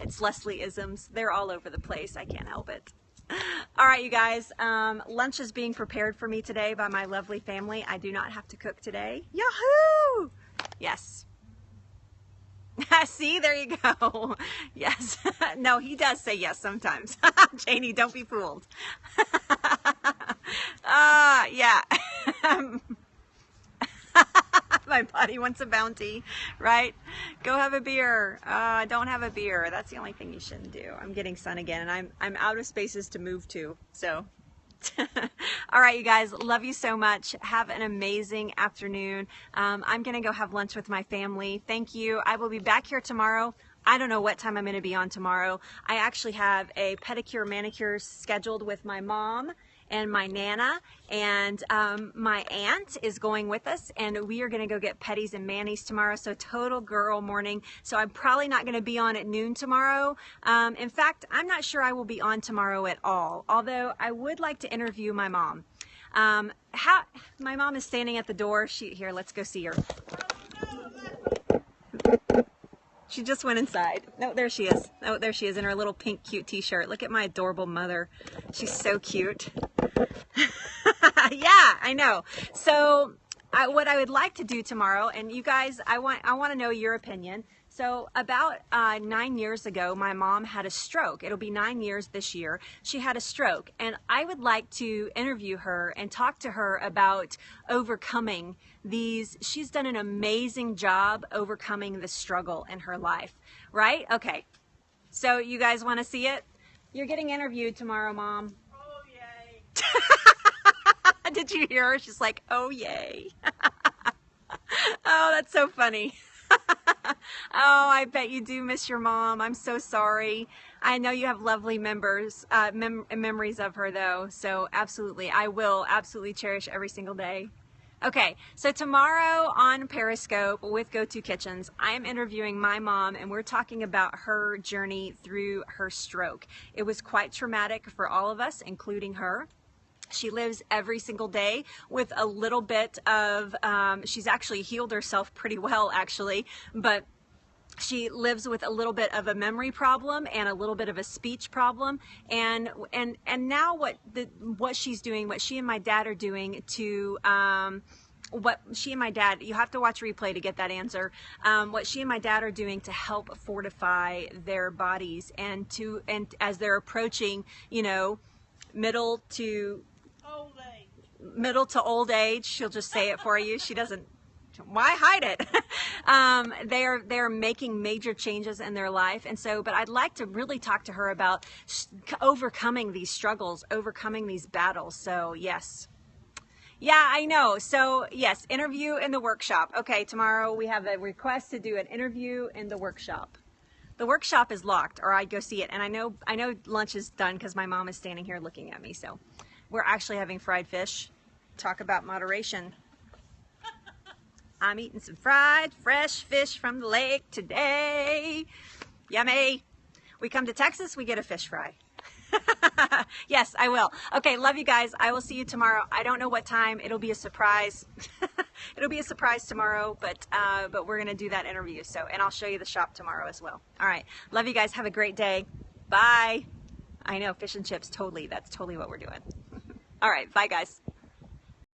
it's Leslie-isms. They're all over the place. I can't help it. All right, you guys, lunch is being prepared for me today by my lovely family. I do not have to cook today. Yahoo! Yes. See, there you go. Yes. No, he does say yes sometimes. Janie, don't be fooled. Yeah. My body wants a bounty, right? Go have a beer. Don't have a beer. That's the only thing you shouldn't do. I'm getting sun again, and I'm out of spaces to move to. So, all right, you guys, love you so much. Have an amazing afternoon. I'm gonna go have lunch with my family. Thank you. I will be back here tomorrow. I don't know what time I'm going to be on tomorrow. I actually have a pedicure manicure scheduled with my mom and my Nana, and my aunt is going with us, and we are going to go get petties and manis tomorrow. So total girl morning. So I'm probably not going to be on at noon tomorrow. In fact, I'm not sure I will be on tomorrow at all, although I would like to interview my mom. My mom is standing at the door. Here, let's go see her. She just went inside. No, there she is. Oh, there she is in her little pink cute t-shirt. Look at my adorable mother. She's so cute. Yeah, I know. So what I would like to do tomorrow, and you guys, I want to know your opinion. So about 9 years ago, my mom had a stroke. It'll be 9 years this year. She had a stroke, and I would like to interview her and talk to her about overcoming these. She's done an amazing job overcoming the struggle in her life, right? Okay, so you guys want to see it? You're getting interviewed tomorrow, Mom. Oh, yay. Did you hear her? She's like, oh, yay. Oh, that's so funny. Oh, I bet you do miss your mom. I'm so sorry. I know you have lovely memories of her, though. So absolutely, I will absolutely cherish every single day. Okay, so tomorrow on Periscope with Go-To Kitchens, I am interviewing my mom, and we're talking about her journey through her stroke. It was quite traumatic for all of us, including her. She lives every single day with a little bit of, she's actually healed herself pretty well, actually, but she lives with a little bit of a memory problem and a little bit of a speech problem. And now what she's doing, what she and my dad are doing to, what she and my dad, you have to watch replay to get that answer, what she and my dad are doing to help fortify their bodies and as they're approaching, you know, middle to old age, she'll just say it for you. She doesn't Why hide it? They're making major changes in their life. And so, but I'd like to really talk to her about overcoming these struggles, overcoming these battles. So yes. Yeah, I know. So yes, interview in the workshop. Okay, tomorrow we have a request to do an interview in the workshop. The workshop is locked, or I'd go see it. And I know lunch is done because my mom is standing here looking at me. So we're actually having fried fish. Talk about moderation. I'm eating some fried, fresh fish from the lake today. Yummy. We come to Texas, we get a fish fry. Yes, I will. Okay, love you guys. I will see you tomorrow. I don't know what time. It'll be a surprise. It'll be a surprise tomorrow, but we're going to do that interview. So, and I'll show you the shop tomorrow as well. All right. Love you guys. Have a great day. Bye. I know, fish and chips. Totally. That's totally what we're doing. All right. Bye, guys.